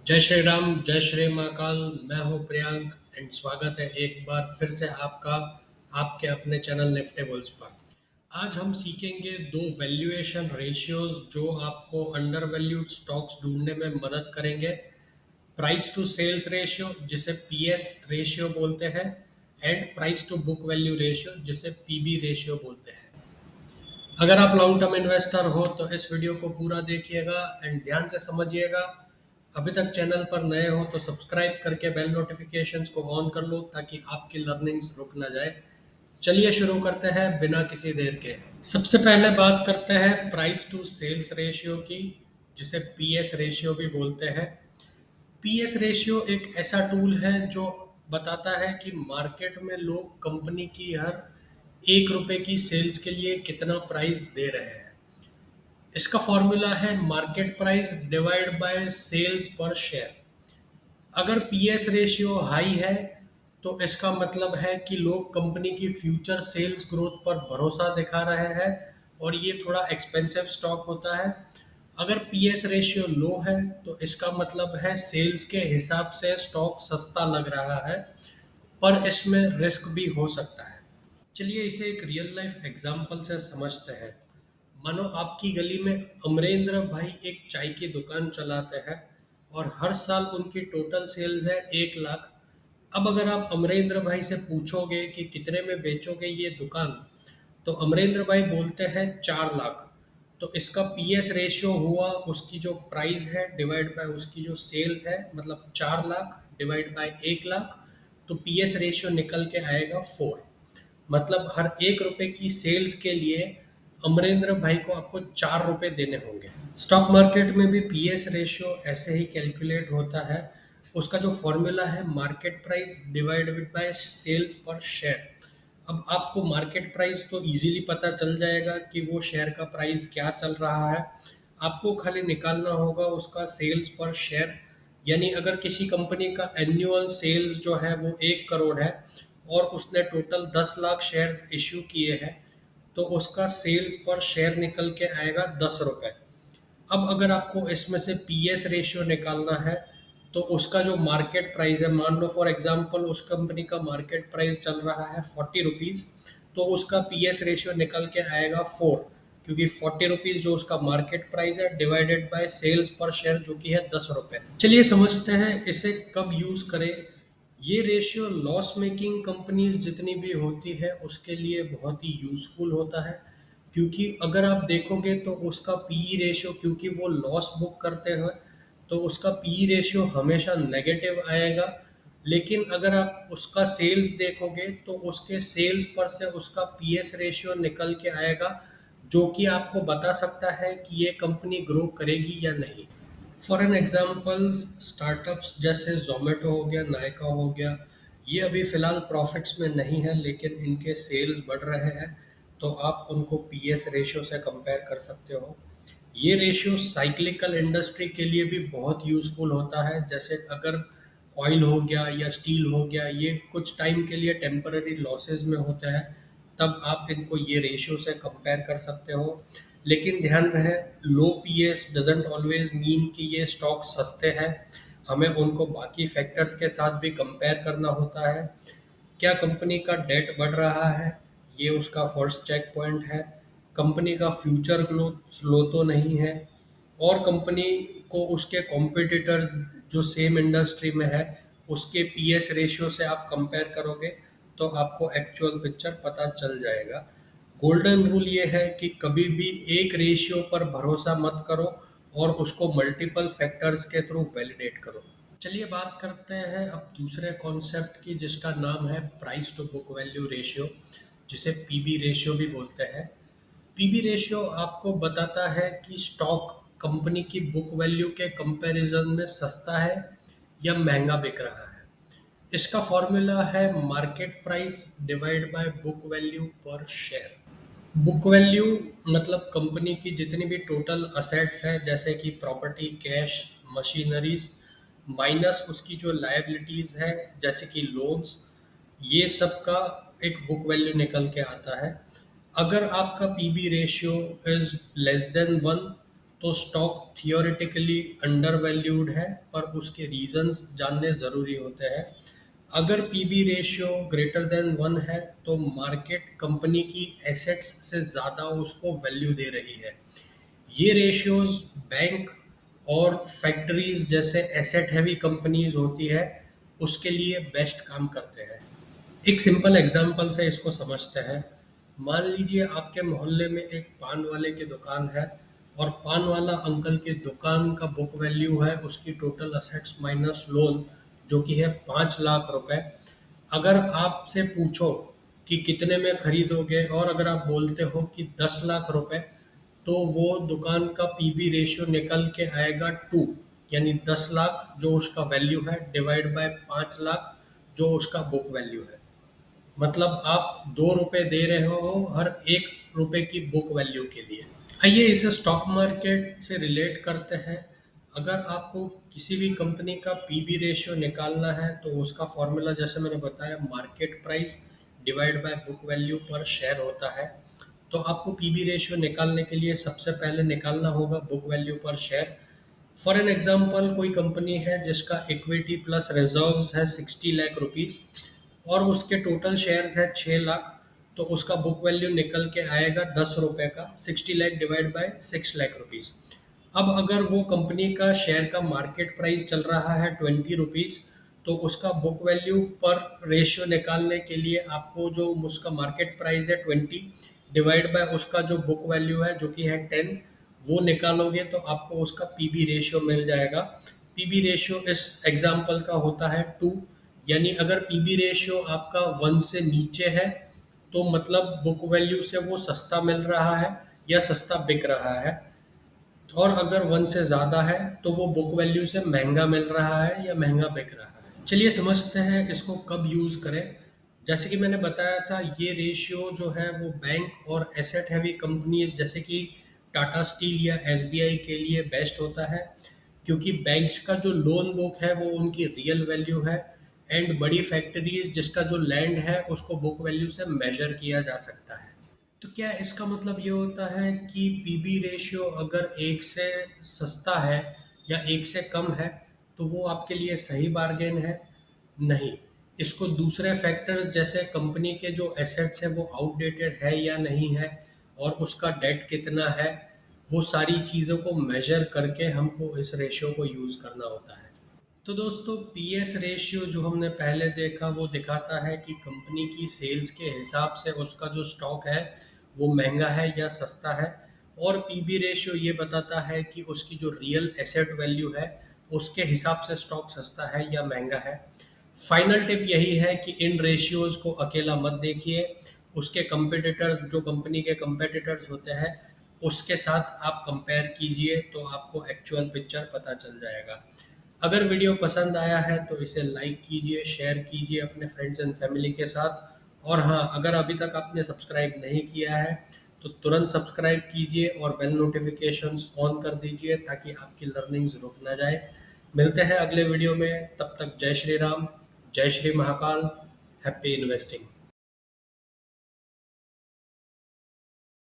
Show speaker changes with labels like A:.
A: जय श्री राम, जय श्री महाकाल। मैं हूँ प्रियांक एंड स्वागत है एक बार फिर से आपका आपके अपने चैनल निफ्टेबल्स पर। आज हम सीखेंगे दो वैल्यूएशन रेशियोज जो आपको अंडर वैल्यूड स्टॉक्स ढूंढने में मदद करेंगे। प्राइस टू सेल्स रेशियो जिसे पीएस रेशियो बोलते हैं and price to book value ratio जिसे पीबी रेशियो बोलते हैं। अगर आप लॉन्ग टर्म इन्वेस्टर हो तो इस वीडियो को पूरा देखिएगा एंड ध्यान से समझिएगा। अभी तक चैनल पर नए हो तो सब्सक्राइब करके बेल नोटिफिकेशंस को ऑन कर लो ताकि आपकी लर्निंग्स रुक ना जाए। चलिए शुरू करते हैं बिना किसी देर के। सबसे पहले बात करते हैं प्राइस टू सेल्स रेशियो की, जिसे पीएस रेशियो भी बोलते हैं। पीएस रेशियो एक ऐसा टूल है जो बताता है कि मार्केट में लोग कंपनी की हर ₹1 की सेल्स के लिए कितना प्राइस दे रहे हैं। इसका फॉर्मूला है market price divide by sales per share. अगर पीएस रेशियो हाई है तो इसका मतलब है कि लोग कंपनी की फ्यूचर सेल्स ग्रोथ पर भरोसा दिखा रहे हैं और ये थोड़ा एक्सपेंसिव स्टॉक होता है। अगर पीएस रेशियो लो है तो इसका मतलब है सेल्स के हिसाब से स्टॉक सस्ता लग रहा है, पर इसमें रिस्क भी हो सकता है। चलिए इसे एक रियल लाइफ एग्जांपल से समझते हैं। मानो आपकी गली में अमरेंद्र भाई एक चाय की दुकान चलाते हैं और हर साल उनकी टोटल सेल्स है 1 लाख। अब अगर आप अमरेंद्र भाई से पूछोगे कि कितने में बेचोगे ये दुकान, तो अमरेंद्र भाई बोलते हैं 4 लाख। तो इसका पीएस रेशियो हुआ उसकी जो प्राइस है डिवाइड बाय उसकी जो सेल्स है, मतलब 4 लाख डिवाइड बाय 1 लाख। तो पीएस रेशियो निकल के आएगा 4। मतलब हर ₹1 की सेल्स के लिए अमरेंद्र भाई को आपको ₹4 देने होंगे। स्टॉक मार्केट में भी पीएस रेशियो ऐसे ही कैलकुलेट होता है। उसका जो फॉर्मूला है market price divided by sales per share. अब आपको मार्केट प्राइस तो इजीली पता चल जाएगा कि वो शेयर का प्राइस क्या चल रहा है। आपको खाली निकालना होगा उसका सेल्स पर शेयर। यानी अगर किसी कंपनी का एनुअल सेल्स जो है वो 1 करोड़ है और उसने टोटल 10 लाख शेयर्स इश्यू किए हैं, तो उसका सेल्स पर शेयर निकल के आएगा ₹10। अब अगर आपको इसमें से पीएस रेशियो निकालना है तो उसका जो मार्केट प्राइस है, मान लो फॉर एग्जांपल उस कंपनी का मार्केट प्राइस चल रहा है ₹40, तो उसका पीएस रेशियो निकल के आएगा 4। क्योंकि ₹40 जो उसका मार्केट प्राइस है divided by sales per share जो कि है ₹10। चलिए समझते हैं इसे कब यूज करें। ये रेशियो लॉस मेकिंग कंपनीज जितनी भी होती है उसके लिए बहुत ही यूजफुल होता है। क्योंकि अगर आप देखोगे तो उसका पीई रेशियो, क्योंकि वो लॉस बुक करते हैं, तो उसका पीई रेशियो हमेशा नेगेटिव आएगा। लेकिन अगर आप उसका सेल्स देखोगे तो उसके सेल्स पर से उसका पीएस रेशियो निकल के आएगा, जो कि आपको बता सकता है कि ये कंपनी ग्रो करेगी या नहीं। फॉर एन एग्जांपल्स, स्टार्टअप्स जैसे जोमेटो हो गया, नायका हो गया, ये अभी फ़िलहाल प्रॉफिट्स में नहीं है लेकिन इनके सेल्स बढ़ रहे हैं, तो आप उनको पीएस रेशियो से कंपेयर कर सकते हो। ये रेशियो साइक्लिकल इंडस्ट्री के लिए भी बहुत यूज़फुल होता है। जैसे अगर ऑयल हो गया या स्टील हो गया, ये कुछ टाइम के लिए टेम्पररी लॉसेस में होते हैं, तब आप इनको ये रेशियो से कंपेयर कर सकते हो। लेकिन ध्यान रहे, लो पीएस डजंट ऑलवेज मीन कि ये स्टॉक सस्ते हैं। हमें उनको बाकी फैक्टर्स के साथ भी कंपेयर करना होता है। क्या कंपनी का डेट बढ़ रहा है, ये उसका फर्स्ट चेक पॉइंट है। कंपनी का फ्यूचर ग्रोथ स्लो तो नहीं है, और कंपनी को उसके कॉम्पिटिटर्स जो सेम इंडस्ट्री में है उसके पीएस रेशियो से आप कंपेयर करोगे तो आपको एक्चुअल पिक्चर पता चल जाएगा। गोल्डन रूल ये है कि कभी भी एक रेशियो पर भरोसा मत करो और उसको मल्टीपल फैक्टर्स के थ्रू वैलिडेट करो। चलिए बात करते हैं अब दूसरे कॉन्सेप्ट की, जिसका नाम है price to book value ratio, जिसे पीबी रेशियो भी बोलते हैं। पीबी रेशियो आपको बताता है कि स्टॉक कंपनी की बुक वैल्यू के कंपैरिजन में सस्ता है या महंगा बिक रहा है। इसका फॉर्मूला है market price divide bye book value पर शेयर। बुक वैल्यू मतलब कंपनी की जितनी भी टोटल असेट्स हैं, जैसे कि प्रॉपर्टी, कैश, मशीनरीज, माइनस उसकी जो लायबिलिटीज है जैसे कि लोन्स, ये सब का एक बुक वैल्यू निकल के आता है। अगर आपका PB ratio is less than 1, तो स्टॉक थियोरेटिकली अंडर वैल्यूड है, पर उसके रीजंस जानने ज़रूरी होते हैं। अगर पीबी रेशियो ग्रेटर देन 1 है तो मार्केट कंपनी की एसेट्स से ज़्यादा उसको वैल्यू दे रही है। ये रेशियोज बैंक और फैक्ट्रीज जैसे एसेट हैवी कंपनीज होती है उसके लिए बेस्ट काम करते हैं। एक सिंपल एग्जांपल से इसको समझते हैं। मान लीजिए आपके मोहल्ले में एक पान वाले की दुकान है और पान वाला अंकल की दुकान का बुक वैल्यू है उसकी टोटल असेट्स माइनस लोन, जो कि है 5 लाख रुपए। अगर आपसे पूछो कि कितने में खरीदोगे और अगर आप बोलते हो कि 10 लाख रुपए, तो वो दुकान का पीबी रेशियो निकल के आएगा 2, यानी 10 लाख जो उसका वैल्यू है डिवाइड बाय 5 लाख जो उसका बुक वैल्यू है। मतलब आप 2 रुपए दे रहे हो हर 1 रुपए की बुक वैल्यू के लिए। आइए इसे स्टॉक मार्केट से रिलेट करते हैं। अगर आपको किसी भी कंपनी का पीबी रेशियो निकालना है तो उसका फॉर्मूला जैसे मैंने बताया market price divide bye book value पर शेयर होता है। तो आपको पीबी रेशियो निकालने के लिए सबसे पहले निकालना होगा बुक वैल्यू पर शेयर। फॉर एन एग्जांपल कोई कंपनी है जिसका इक्विटी प्लस रिजर्व्स है 60 लाख रुपीस और उसके टोटल शेयर्स है 6 लाख, तो उसका बुक वैल्यू निकल के आएगा 10 रुपए का। 60 lakh divide by 6 lakh rupees. अब अगर वो कंपनी का शेयर का मार्केट प्राइस चल रहा है 20 रुपीस, तो उसका बुक वैल्यू पर रेशियो निकालने के लिए आपको जो उसका मार्केट प्राइस है 20 डिवाइड बाय उसका जो बुक वैल्यू है जो कि है 10, वो निकालोगे तो आपको उसका पीबी रेशियो मिल जाएगा। पीबी रेशियो इस एग्जांपल का होता है 2, यानी अगर पीबी रेशियो आपका 1 से नीचे है तो मतलब बुक वैल्यू से वो सस्ता मिल रहा है या सस्ता बिक रहा है, और अगर 1 से ज़्यादा है तो वो बुक वैल्यू से महंगा मिल रहा है या महंगा बिक रहा है। चलिए समझते हैं इसको कब यूज़ करें। जैसे कि मैंने बताया था ये रेशियो जो है वो बैंक और एसेट हैवी कंपनीज जैसे कि टाटा स्टील या एसबीआई के लिए बेस्ट होता है, क्योंकि बैंक्स का जो लोन बुक है वो उनकी रियल वैल्यू है, एंड बड़ी फैक्ट्रीज जिसका जो लैंड है उसको बुक वैल्यू से मेजर किया जा सकता है। तो क्या इसका मतलब ये होता है कि पीबी रेशियो अगर 1 से सस्ता है या 1 से कम है तो वो आपके लिए सही बार्गेन है? नहीं। इसको दूसरे फैक्टर्स जैसे कंपनी के जो एसेट्स हैं वो आउटडेटेड है या नहीं है और उसका डेट कितना है, वो सारी चीज़ों को मेजर करके हमको इस रेशियो को यूज़ करना होता है। तो दोस्तों पीएस रेशियो जो हमने पहले देखा वो दिखाता है कि कंपनी की सेल्स के हिसाब से उसका जो स्टॉक है वो महंगा है या सस्ता है, और पीबी रेशियो ये बताता है कि उसकी जो रियल एसेट वैल्यू है उसके हिसाब से स्टॉक सस्ता है या महंगा है। फाइनल टिप यही है कि इन रेशियोज को अकेला मत देखिए, उसके कंपेटिटर्स जो कंपनी के कंपेटिटर्स होते हैं उसके साथ आप कंपेयर कीजिए तो आपको एक्चुअल पिक्चर पता चल जाएगा। अगर वीडियो पसंद आया है तो इसे लाइक कीजिए, शेयर कीजिए अपने फ्रेंड्स एंड फैमिली के साथ। और हाँ, अगर अभी तक आपने सब्सक्राइब नहीं किया है तो तुरंत सब्सक्राइब कीजिए और बेल नोटिफिकेशंस ऑन कर दीजिए ताकि आपकी लर्निंग्स रुक ना जाए। मिलते हैं अगले वीडियो में, तब तक जय श्री राम, जय श्री महाकाल, हैप्पी इन्वेस्टिंग।